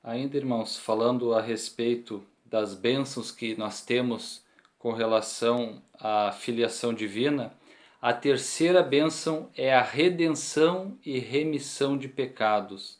Ainda, irmãos, falando a respeito das bênçãos que nós temos com relação à filiação divina, a terceira bênção é a redenção e remissão de pecados.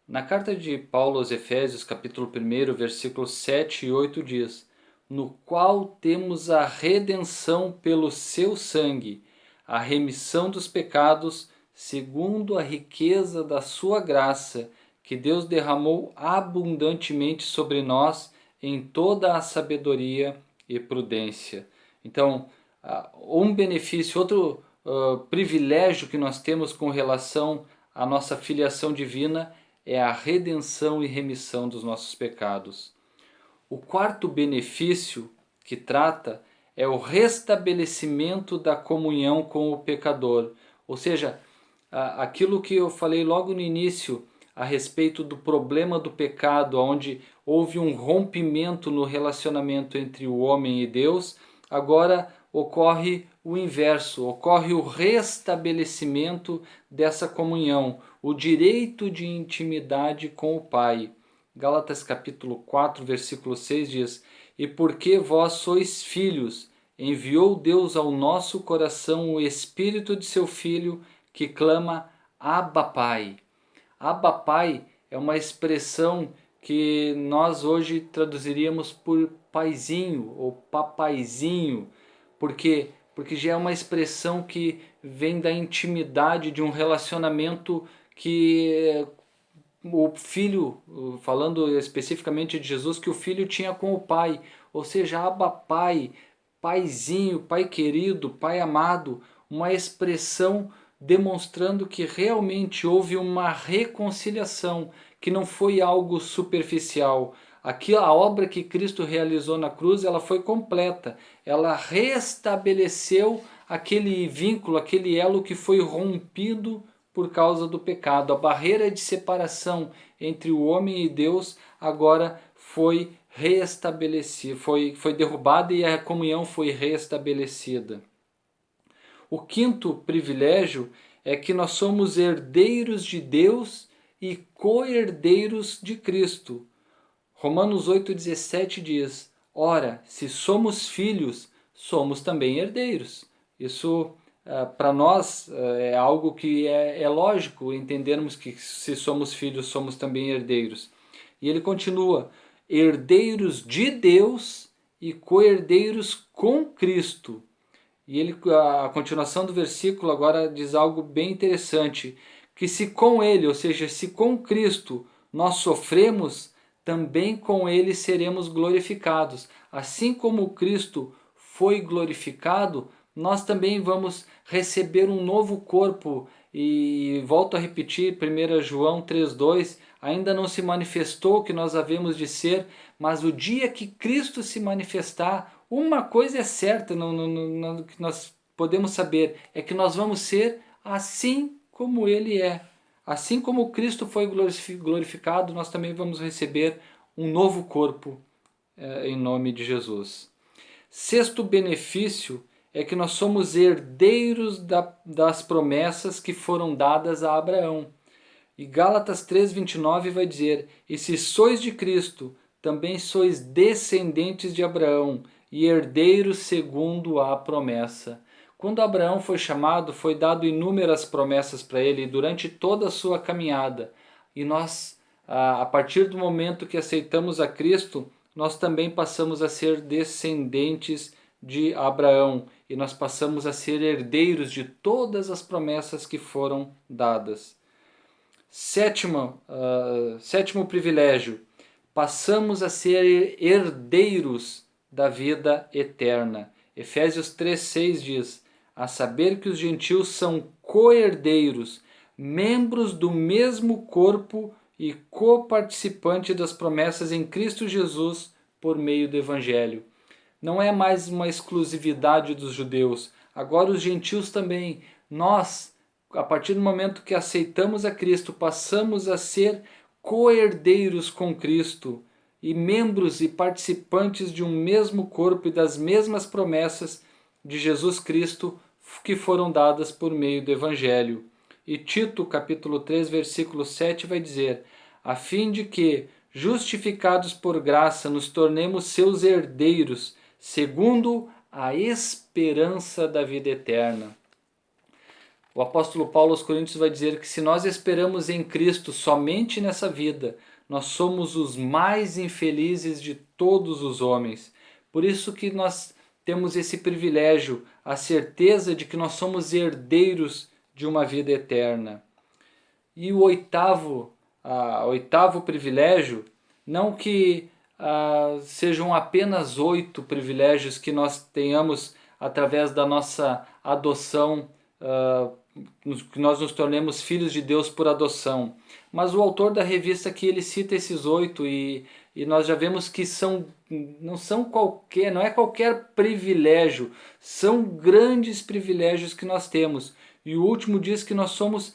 Na carta de Paulo aos Efésios, capítulo 1, versículos 7 e 8 diz: no qual temos a redenção pelo seu sangue, a remissão dos pecados, segundo a riqueza da sua graça, que Deus derramou abundantemente sobre nós em toda a sabedoria e prudência. Então, um benefício, outro privilégio que nós temos com relação à nossa filiação divina é a redenção e remissão dos nossos pecados. O quarto benefício que trata é o restabelecimento da comunhão com o pecador. Ou seja, aquilo que eu falei logo no início a respeito do problema do pecado, onde houve um rompimento no relacionamento entre o homem e Deus, agora ocorre o inverso, ocorre o restabelecimento dessa comunhão, o direito de intimidade com o Pai. Gálatas capítulo 4, versículo 6 diz: e porque vós sois filhos, enviou Deus ao nosso coração o Espírito de seu Filho, que clama, Abba Pai. Abba Pai é uma expressão que nós hoje traduziríamos por paizinho ou papaizinho, porque já é uma expressão que vem da intimidade de um relacionamento que o filho, falando especificamente de Jesus, que o filho tinha com o pai, ou seja, Abba Pai, paizinho, pai querido, pai amado, uma expressão demonstrando que realmente houve uma reconciliação, que não foi algo superficial. Aqui a obra que Cristo realizou na cruz, ela foi completa. Ela restabeleceu aquele vínculo, aquele elo que foi rompido por causa do pecado. A barreira de separação entre o homem e Deus agora foi restabelecida, foi derrubada e a comunhão foi restabelecida. O quinto privilégio é que nós somos herdeiros de Deus e co-herdeiros de Cristo. Romanos 8,17 diz: ora, se somos filhos, somos também herdeiros. Isso para nós é algo que é lógico entendermos que se somos filhos, somos também herdeiros. E ele continua: herdeiros de Deus e co-herdeiros com Cristo. E ele, a continuação do versículo agora diz algo bem interessante, que se com ele, ou seja, se com Cristo nós sofremos, também com ele seremos glorificados. Assim como Cristo foi glorificado, nós também vamos receber um novo corpo. E volto a repetir, 1 João 3,2, ainda não se manifestou o que nós havemos de ser, mas o dia que Cristo se manifestar, uma coisa é certa, que nós podemos saber, é que nós vamos ser assim como Ele é. Assim como Cristo foi glorificado, nós também vamos receber um novo corpo em nome de Jesus. Sexto benefício é que nós somos herdeiros das promessas que foram dadas a Abraão. E Gálatas 3,29 vai dizer: e se sois de Cristo, também sois descendentes de Abraão e herdeiros segundo a promessa. Quando Abraão foi chamado, foi dado inúmeras promessas para ele durante toda a sua caminhada. E nós, a partir do momento que aceitamos a Cristo, nós também passamos a ser descendentes de Abraão e nós passamos a ser herdeiros de todas as promessas que foram dadas. Sétimo privilégio, passamos a ser herdeiros da vida eterna. Efésios 3,6 diz: a saber que os gentios são co-herdeiros, membros do mesmo corpo e co-participantes das promessas em Cristo Jesus por meio do Evangelho. Não é mais uma exclusividade dos judeus, agora os gentios também. Nós, a partir do momento que aceitamos a Cristo, passamos a ser co-herdeiros com Cristo e membros e participantes de um mesmo corpo e das mesmas promessas de Jesus Cristo que foram dadas por meio do Evangelho. E Tito, capítulo 3, versículo 7 vai dizer: a fim de que, justificados por graça, nos tornemos seus herdeiros, segundo a esperança da vida eterna. O apóstolo Paulo aos Coríntios vai dizer que se nós esperamos em Cristo somente nessa vida, nós somos os mais infelizes de todos os homens. Por isso que nós temos esse privilégio, a certeza de que nós somos herdeiros de uma vida eterna. E o oitavo privilégio, não que sejam apenas 8 privilégios que nós tenhamos através da nossa adoção, que nós nos tornemos filhos de Deus por adoção. Mas o autor da revista aqui, ele cita esses 8 e nós já vemos que não é qualquer privilégio, são grandes privilégios que nós temos. E o último diz que nós somos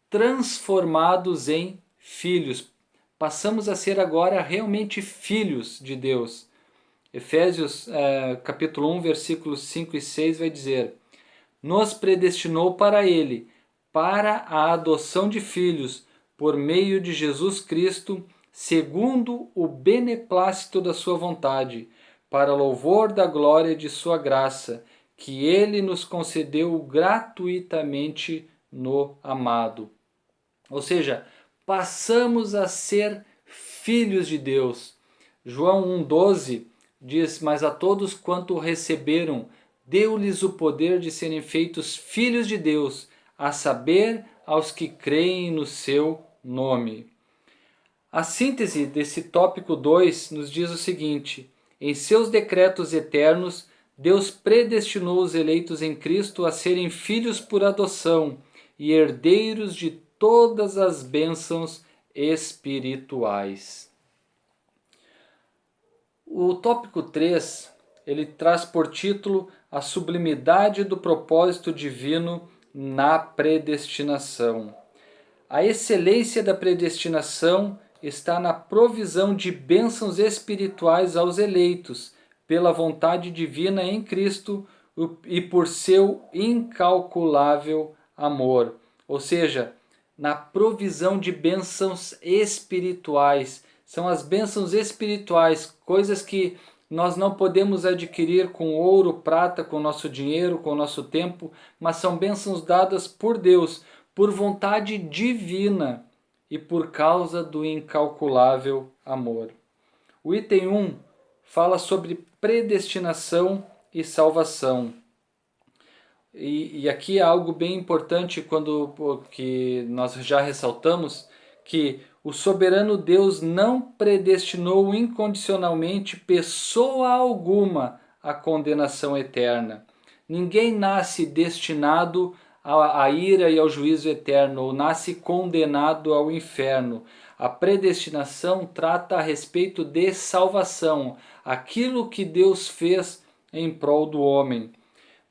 transformados em filhos. Passamos a ser agora realmente filhos de Deus. Efésios capítulo 1, versículos 5 e 6 vai dizer: nos predestinou para Ele, para a adoção de filhos, por meio de Jesus Cristo, segundo o beneplácito da sua vontade, para louvor da glória de sua graça, que Ele nos concedeu gratuitamente no amado. Ou seja, passamos a ser filhos de Deus. João 1,12 diz: mas a todos quanto receberam, deu-lhes o poder de serem feitos filhos de Deus, a saber, aos que creem no seu nome. A síntese desse tópico 2 nos diz o seguinte: em seus decretos eternos, Deus predestinou os eleitos em Cristo a serem filhos por adoção e herdeiros de todas as bênçãos espirituais. O tópico 3, ele traz por título a sublimidade do propósito divino na predestinação. A excelência da predestinação está na provisão de bênçãos espirituais aos eleitos, pela vontade divina em Cristo e por seu incalculável amor. Ou seja, na provisão de bênçãos espirituais. São as bênçãos espirituais, coisas que nós não podemos adquirir com ouro, prata, com nosso dinheiro, com nosso tempo, mas são bênçãos dadas por Deus, por vontade divina e por causa do incalculável amor. O item 1 fala sobre predestinação e salvação. E aqui é algo bem importante que nós já ressaltamos, que o soberano Deus não predestinou incondicionalmente pessoa alguma à condenação eterna. Ninguém nasce destinado à ira e ao juízo eterno, ou nasce condenado ao inferno. A predestinação trata a respeito de salvação, aquilo que Deus fez em prol do homem.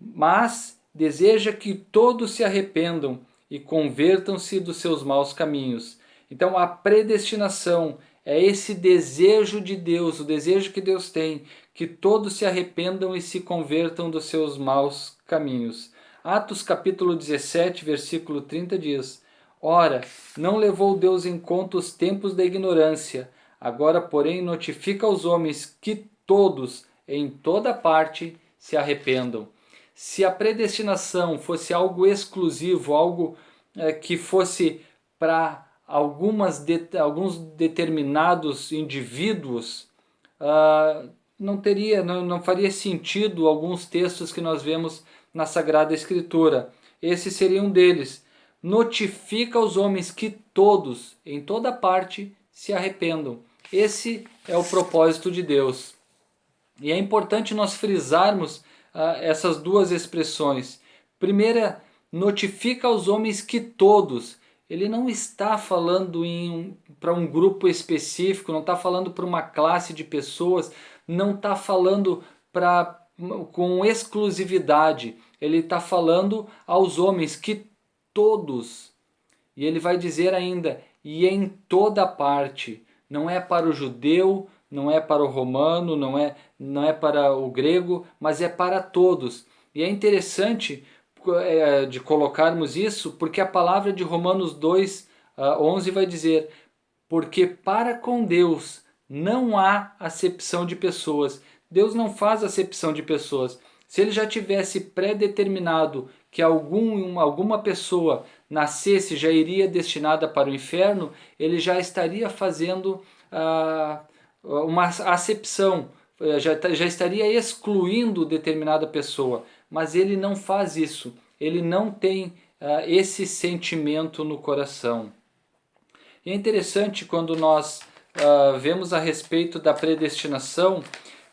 Mas deseja que todos se arrependam e convertam-se dos seus maus caminhos. Então a predestinação é esse desejo de Deus, o desejo que Deus tem, que todos se arrependam e se convertam dos seus maus caminhos. Atos capítulo 17, versículo 30 diz: ora, não levou Deus em conta os tempos da ignorância, agora porém notifica aos homens que todos, em toda parte, se arrependam. Se a predestinação fosse algo exclusivo, algo que fosse para alguns determinados indivíduos, não faria sentido alguns textos que nós vemos na Sagrada Escritura. Esse seria um deles. Notifica aos homens que todos, em toda parte, se arrependam. Esse é o propósito de Deus. E é importante nós frisarmos essas duas expressões. Primeira, notifica aos homens que todos. Ele não está falando para um grupo específico, não está falando para uma classe de pessoas, não está falando com exclusividade. Ele está falando aos homens que todos. E ele vai dizer ainda, e em toda parte. Não é para o judeu, não é para o romano, não é para o grego, mas é para todos. E é interessante de colocarmos isso, porque a palavra de Romanos 2, 11 vai dizer: porque para com Deus não há acepção de pessoas. Deus não faz acepção de pessoas. Se ele já tivesse pré-determinado que alguma pessoa nascesse, já iria destinada para o inferno, ele já estaria fazendo uma acepção, já estaria excluindo determinada pessoa. Mas ele não faz isso, ele não tem esse sentimento no coração. E é interessante quando nós vemos a respeito da predestinação,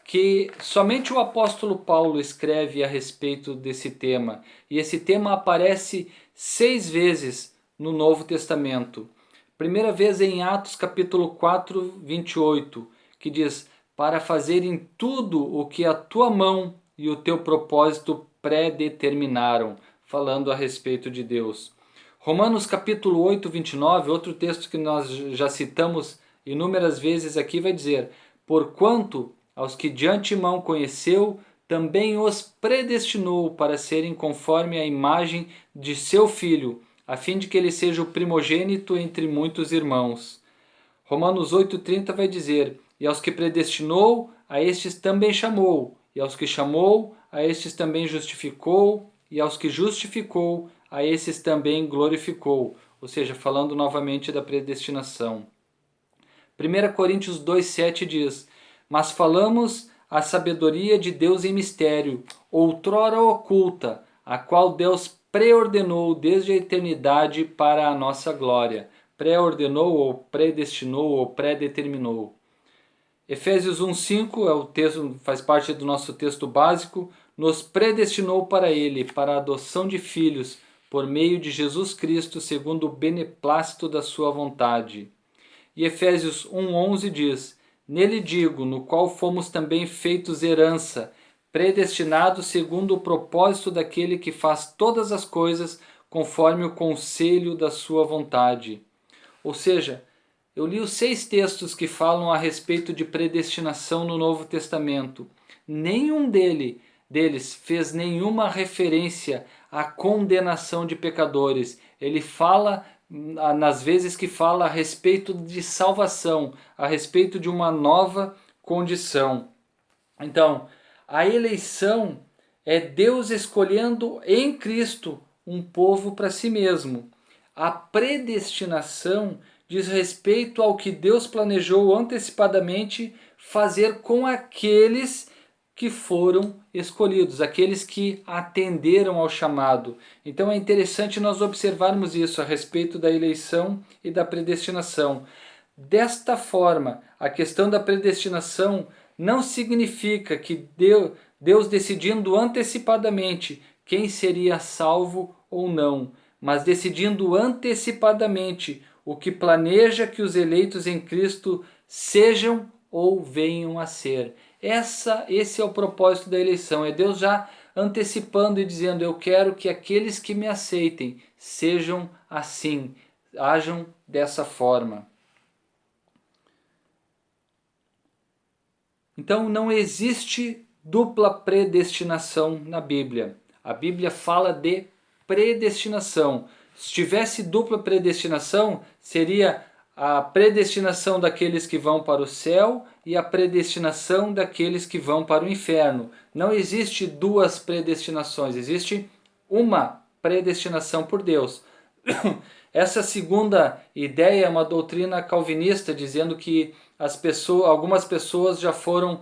que somente o apóstolo Paulo escreve a respeito desse tema. E esse tema aparece 6 vezes no Novo Testamento. Primeira vez em Atos capítulo 4, 28, que diz: para fazerem tudo o que a tua mão e o teu propósito predeterminaram, falando a respeito de Deus. Romanos capítulo 8, 29, outro texto que nós já citamos inúmeras vezes aqui, vai dizer: porquanto aos que de antemão conheceu, também os predestinou para serem conforme a imagem de seu Filho, a fim de que ele seja o primogênito entre muitos irmãos. Romanos 8,30 vai dizer: e aos que predestinou, a estes também chamou, e aos que chamou, a estes também justificou, e aos que justificou, a esses também glorificou. Ou seja, falando novamente da predestinação. 1 Coríntios 2,7 diz: mas falamos a sabedoria de Deus em mistério, outrora oculta, a qual Deus preordenou desde a eternidade para a nossa glória. Preordenou ou predestinou ou predeterminou. Efésios 1,5 é o texto, faz parte do nosso texto básico. Nos predestinou para ele, para a adoção de filhos, por meio de Jesus Cristo, segundo o beneplácito da sua vontade. E Efésios 1,11 diz: nele digo, no qual fomos também feitos herança, predestinados segundo o propósito daquele que faz todas as coisas conforme o conselho da sua vontade. Ou seja, eu li os 6 textos que falam a respeito de predestinação no Novo Testamento. Nenhum deles fez nenhuma referência à condenação de pecadores. Ele fala, nas vezes que fala, a respeito de salvação, a respeito de uma nova condição. Então, a eleição é Deus escolhendo em Cristo um povo para si mesmo. A predestinação diz respeito ao que Deus planejou antecipadamente fazer com aqueles que foram escolhidos, aqueles que atenderam ao chamado. Então é interessante nós observarmos isso a respeito da eleição e da predestinação. Desta forma, a questão da predestinação não significa que Deus decidindo antecipadamente quem seria salvo ou não, mas decidindo antecipadamente o que planeja que os eleitos em Cristo sejam ou venham a ser. Esse é o propósito da eleição, é Deus já antecipando e dizendo: eu quero que aqueles que me aceitem sejam assim, ajam dessa forma. Então não existe dupla predestinação na Bíblia. A Bíblia fala de predestinação. Se tivesse dupla predestinação, seria a predestinação daqueles que vão para o céu e a predestinação daqueles que vão para o inferno. Não existe 2 predestinações, existe uma predestinação por Deus. Essa segunda ideia é uma doutrina calvinista, dizendo que algumas pessoas já foram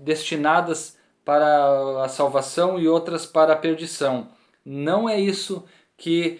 destinadas para a salvação e outras para a perdição. Não é isso que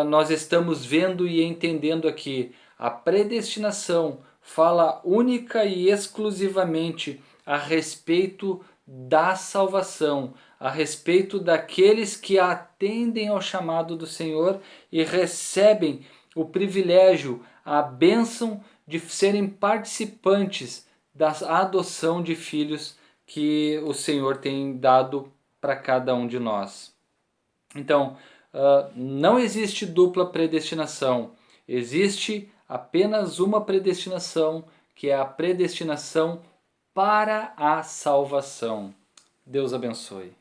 nós estamos vendo e entendendo aqui. A predestinação fala única e exclusivamente a respeito da salvação, a respeito daqueles que atendem ao chamado do Senhor e recebem o privilégio, a bênção de serem participantes da adoção de filhos que o Senhor tem dado para cada um de nós. Então, não existe dupla predestinação, existe apenas uma predestinação, que é a predestinação para a salvação. Deus abençoe.